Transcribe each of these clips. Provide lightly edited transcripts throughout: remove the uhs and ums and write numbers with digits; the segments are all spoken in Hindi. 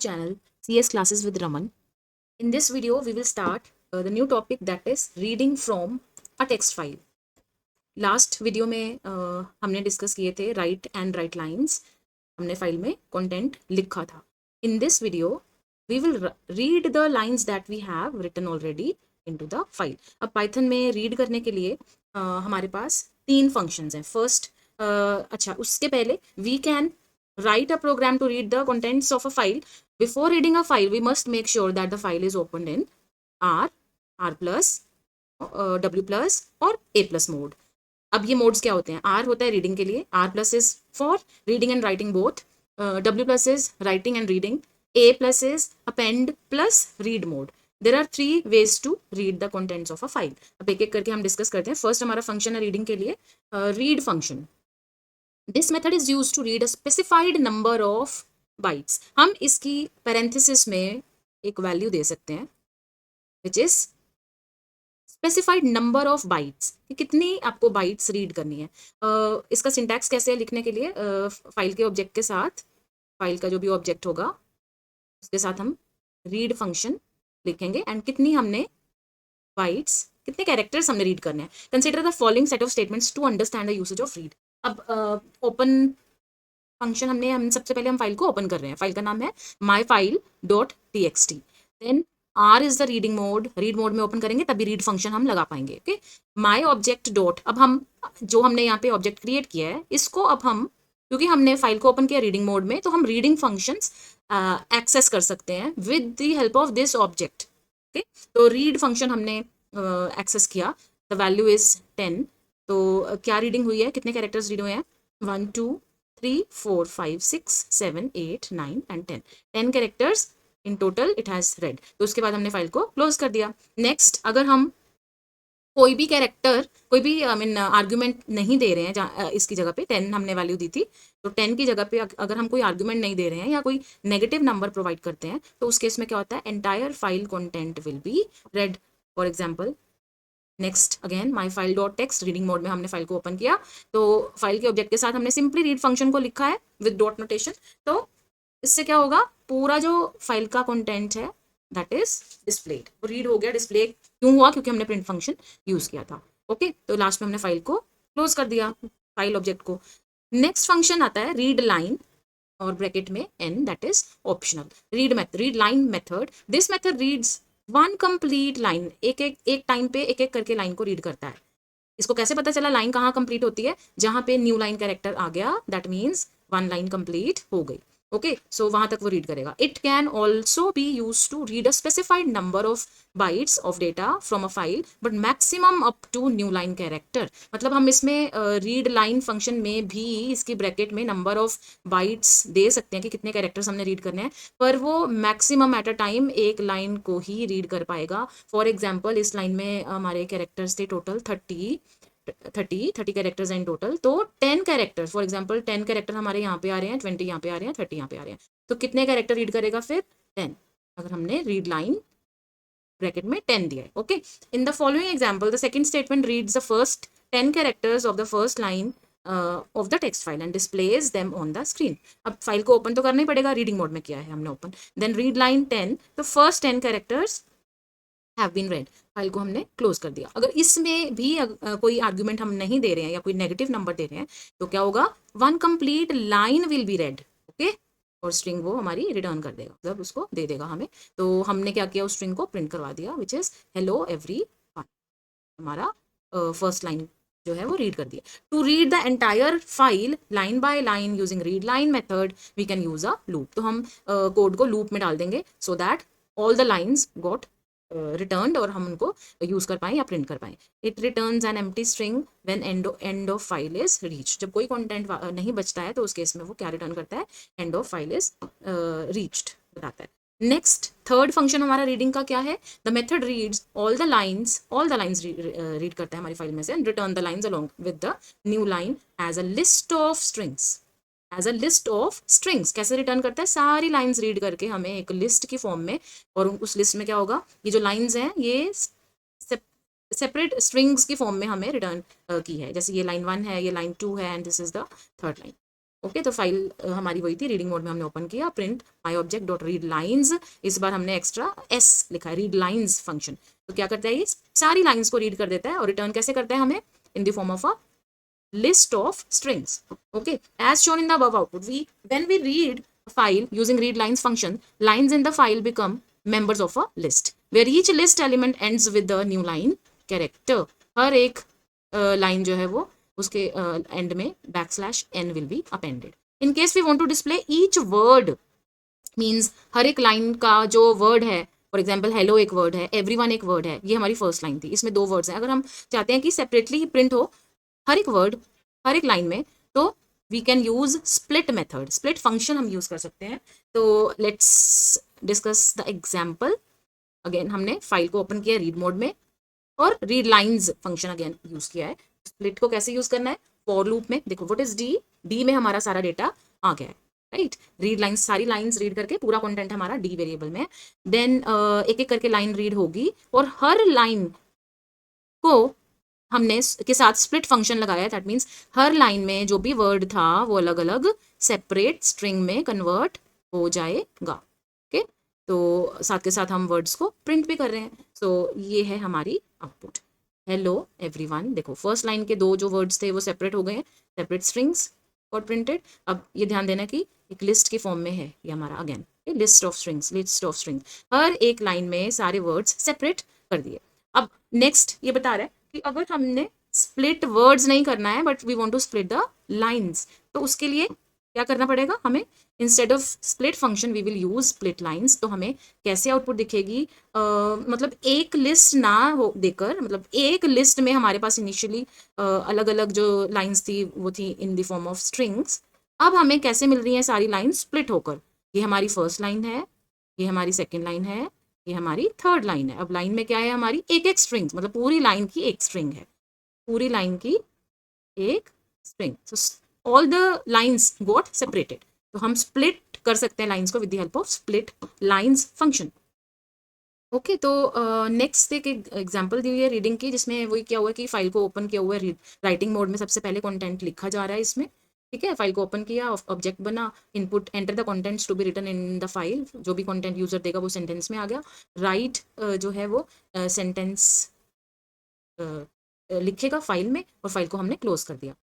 channel CS Classes with Raman. In this video, we will start the new topic that is reading from a text file. Last video में हमने डिस्कस किए थे राइट एंड राइट लाइन्स. हमने फाइल में कंटेंट लिखा था. In this video we will read the lines that we have written already into the file. अब पाइथन में रीड करने के लिए हमारे पास 3 फंक्शंस हैं. फर्स्ट, अच्छा उसके पहले we can write a program to read the contents of a file. Before reading a file, we must make sure that the file is opened in R, R plus, W plus और A plus mode. अब ये मोड्स क्या होते हैं? R होता है रीडिंग के लिए, R plus is for reading and writing both, W plus is writing and reading, A plus is append plus read mode. There are 3 ways to read the contents of a file. अब एक एक करके हम डिस्कस करते हैं. फर्स्ट हमारा फंक्शन है रीडिंग के लिए, read function. This method is use to read a specified number of bytes. हम इसकी पैरेंथेसिस में एक वैल्यू दे सकते हैं which is specified number of bytes, कि कितनी आपको बाइट्स रीड करनी है. इसका सिंटैक्स कैसे है लिखने के लिए? फाइल के ऑब्जेक्ट के साथ, फाइल का जो भी ऑब्जेक्ट होगा उसके साथ हम रीड फंक्शन लिखेंगे एंड कितनी हमने बाइट्स, कितने कैरेक्टर्स हमने रीड करने हैं. Consider the following set of statements to understand the usage of read. अब ओपन फंक्शन हम सबसे पहले हम फाइल को ओपन कर रहे हैं. फाइल का नाम है myfile.txt. Then R is the reading mode. Read mode में ओपन करेंगे तभी रीड फंक्शन हम लगा पाएंगे. Okay, my object dot. अब हम जो हमने यहाँ पे ऑब्जेक्ट क्रिएट किया है इसको अब हम, क्योंकि हमने फाइल को ओपन किया रीडिंग मोड में, तो हम रीडिंग फंक्शंस एक्सेस कर सकते हैं with the help of this object. Okay, तो रीड फंक्शन हमने एक्सेस किया. The value is 10. तो क्या रीडिंग हुई है, कितने कैरेक्टर्स रीड हुए हैं? 1 2 3 4 5 6 7 8 9 and 10. 10 characters in total it has red. तो उसके बाद हमने फाइल को क्लोज कर दिया. नेक्स्ट, अगर हम कोई भी कैरेक्टर, कोई भी आर्ग्यूमेंट नहीं दे रहे हैं, इसकी जगह पे 10 हमने वैल्यू दी थी, तो 10 की जगह पे अगर हम कोई आर्ग्यूमेंट नहीं दे रहे हैं या कोई नेगेटिव नंबर प्रोवाइड करते हैं, तो उस केस में क्या होता है? Entire file content will be red. For example, next again my file dot text. Reading mode में हमने फाइल को ओपन किया, तो फाइल के ऑब्जेक्ट के साथ हमने सिंपली रीड फंक्शन को लिखा है विद डॉट नोटेशन. तो इससे क्या होगा? पूरा जो फाइल का कंटेंट है दैट इज डिस्प्लेड, रीड हो गया. डिस्प्ले क्यों हुआ? क्योंकि हमने प्रिंट फंक्शन यूज किया था. ओके, तो लास्ट में हमने फाइल को क्लोज कर दिया, फाइल ऑब्जेक्ट को. नेक्स्ट फंक्शन आता है रीड लाइन और ब्रैकेट में n, that is optional. Read line method. This method reads one complete line. एक टाइम पे एक करके लाइन को रीड करता है. इसको कैसे पता चला लाइन कहाँ कंप्लीट होती है? जहां पे न्यू लाइन कैरेक्टर आ गया, दैट मीन्स 1 लाइन कंप्लीट हो गई. ओके, सो वहां तक वो रीड करेगा. It can also be use to read a specified number of bytes of data from a file, but maximum up to new line character. मतलब हम इसमें रीड लाइन फंक्शन में भी इसकी ब्रैकेट में नंबर ऑफ बाइट्स दे सकते हैं कि कितने कैरेक्टर्स हमने रीड करने हैं, पर वो मैक्सिमम एट अ टाइम एक लाइन को ही रीड कर पाएगा. फॉर एग्जाम्पल, इस लाइन में हमारे कैरेक्टर्स थे टोटल 30 कैरेक्टर्स इन टोटल. तो 10 कैरेक्टर्स, फॉर एग्जांपल 10 कैरेक्टर हमारे यहाँ पे आ रहे हैं, 20 यहाँ पे आ रहे हैं, 30 यहाँ पे आ रहे हैं, तो कितने कैरेक्टर रीड करेगा फिर? 10, अगर हमने रीड लाइन ब्रैकेट में 10 दिया है. Okay, in the following example the second statement reads the first 10 characters of the first line of the text file and displays them on the screen. अब फाइल को ओपन तो करना ही पड़ेगा, रीडिंग मोड में किया है हमने ओपन. देन रीड लाइन 10, तो first 10 characters have been read. File को हमने क्लोज कर दिया. अगर इसमें भी कोई आर्ग्यूमेंट हम नहीं दे रहे हैं या कोई नेगेटिव नंबर दे रहे हैं, तो क्या होगा? 1 complete line will be red. Okay, और स्ट्रिंग वो हमारी रिटर्न कर देगा, मतलब उसको दे देगा हमें. तो हमने क्या किया? उस स्ट्रिंग को प्रिंट करवा दिया which is hello everyone. हमारा फर्स्ट लाइन जो है वो रीड कर दिया. To read the entire file line by line using read line method we can use a loop. तो हम कोड को लूप में डाल देंगे so that all the lines got return और हम उनको यूज कर पाएं या प्रिंट कर पाएं. It returns an empty string when and of file is reach. जब कोई कंटेंट नहीं बचता है तो उस केस में वो क्या रिटर्न करता है? End of file is reached बताता है. नेक्स्ट, थर्ड फंक्शन हमारा रीडिंग का क्या है? The method reads all the lines read करता है हमारी फाइल में से and return the lines along with the new line as a list of strings. As a list of strings कैसे रिटर्न करता है? सारी लाइंस रीड करके हमें एक लिस्ट की फॉर्म में, और उस लिस्ट में क्या होगा? ये जो लाइंस हैं ये सेपरेट स्ट्रिंग्स की फॉर्म में हमें रिटर्न की है. जैसे ये लाइन 1 है, ये लाइन 2 है and this is the third line. Okay तो फाइल हमारी वही थी, रीडिंग मोड में हमने ओपन किया, print my object dot read lines, इस बार हमने एक्स्ट्रा एस लिखा है, रीड लाइन्स फंक्शन। तो क्या करता है ये, सारी लाइन्स को रीड कर देता है और रिटर्न कैसे करता है हमें, in the form of a list of strings. Okay, as shown in the above output, when we read a file using read lines function, lines in the file become members of a list where each list element ends with the new line character. हर एक लाइन जो है वो उसके एंड में \n will be appended. In case we want to display each word, means हर एक लाइन का जो वर्ड है, फॉर एग्जाम्पल हेलो एक वर्ड है, एवरीवन एक वर्ड है, ये हमारी फर्स्ट लाइन थी, इसमें 2 वर्ड्स हैं, अगर हम चाहते हैं कि सेपरेटली प्रिंट हो हर एक वर्ड हर एक लाइन में, तो we can use split method, split function हम यूज कर सकते हैं। तो let's discuss the example. Again हमने फाइल को ओपन किया रीड मोड में और read lines function again use किया है। स्प्लिट को कैसे यूज करना है, फॉर लूप में देखो व्हाट इज डी, डी में हमारा सारा डेटा आ गया है, राइट। रीड लाइन्स, सारी लाइन्स रीड करके पूरा कंटेंट हमारा डी वेरिएबल में, देन एक एक करके लाइन रीड होगी और हर लाइन को हमने के साथ स्प्लिट फंक्शन लगाया है। दैट मीन्स हर लाइन में जो भी वर्ड था वो अलग अलग सेपरेट स्ट्रिंग में कन्वर्ट हो जाएगा। ओके, तो साथ के साथ हम वर्ड्स को प्रिंट भी कर रहे हैं। सो ये है हमारी आउटपुट, हेलो एवरीवन। देखो फर्स्ट लाइन के 2 जो वर्ड्स थे वो सेपरेट हो गए हैं, सेपरेट स्ट्रिंग्स और प्रिंटेड। अब ये ध्यान देना कि एक लिस्ट के फॉर्म में है ये हमारा, again list of strings, list of strings, हर एक लाइन में सारे वर्ड्स सेपरेट कर दिए। अब नेक्स्ट ये बता रहा है कि अगर हमने स्प्लिट वर्ड्स नहीं करना है but we want to split the lines, तो उसके लिए क्या करना पड़ेगा हमें, instead of split function we will use split lines. तो हमें कैसे आउटपुट दिखेगी, मतलब एक लिस्ट ना हो देकर, मतलब एक लिस्ट में हमारे पास इनिशियली अलग अलग जो लाइंस थी वो थी in the form of strings. अब हमें कैसे मिल रही हैं सारी लाइंस स्प्लिट होकर, ये हमारी फर्स्ट लाइन है, ये हमारी सेकेंड लाइन है, ये हमारी थर्ड लाइन है। अब लाइन में क्या है हमारी, एक एक स्ट्रिंग, मतलब पूरी लाइन की एक स्ट्रिंग है, पूरी लाइन की एक string. So all the lines got separated. तो हम स्प्लिट कर सकते हैं लाइंस को with the help of split lines function. Okay, तो नेक्स्ट एक एग्जांपल दी हुई है रीडिंग की, जिसमें वही क्या हुआ है कि फाइल को ओपन किया हुआ है राइटिंग मोड में, सबसे पहले कंटेंट लिखा जा रहा है इसमें, ठीक है। फाइल को ओपन किया, ऑब्जेक्ट बना, input enter the contents to be written in the file, जो भी कंटेंट यूजर देगा वो सेंटेंस में आ गया। राइट जो है वो सेंटेंस लिखेगा फाइल में और फाइल को हमने क्लोज कर दिया।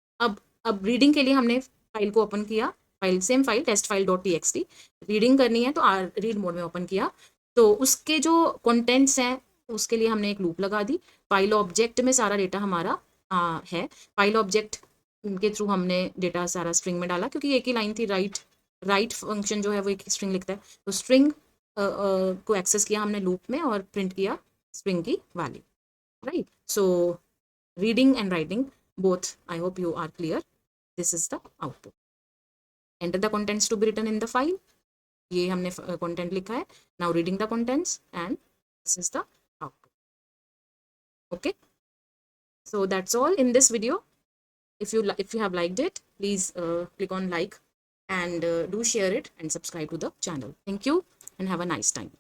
अब रीडिंग के लिए हमने फाइल को ओपन किया, file same file test file dot txt, reading करनी है तो रीड मोड में ओपन किया, तो उसके जो कंटेंट्स हैं उसके लिए हमने एक लूप लगा दी। फाइल ऑब्जेक्ट में सारा डेटा हमारा है, फाइल ऑब्जेक्ट के थ्रू हमने डेटा सारा स्ट्रिंग में डाला, क्योंकि एक ही लाइन थी, राइट फंक्शन जो है वो एक स्ट्रिंग लिखता है, तो स्ट्रिंग को एक्सेस किया हमने लूप में और प्रिंट किया स्ट्रिंग की value, right. So reading and writing both, I hope you are clear. This is the output. Enter the contents to be written in the file. ये हमने content लिखा है, now reading the contents and this is the output. Okay, so that's all in this video. If you have liked it, please click on like and do share it and subscribe to the channel. Thank you and have a nice time.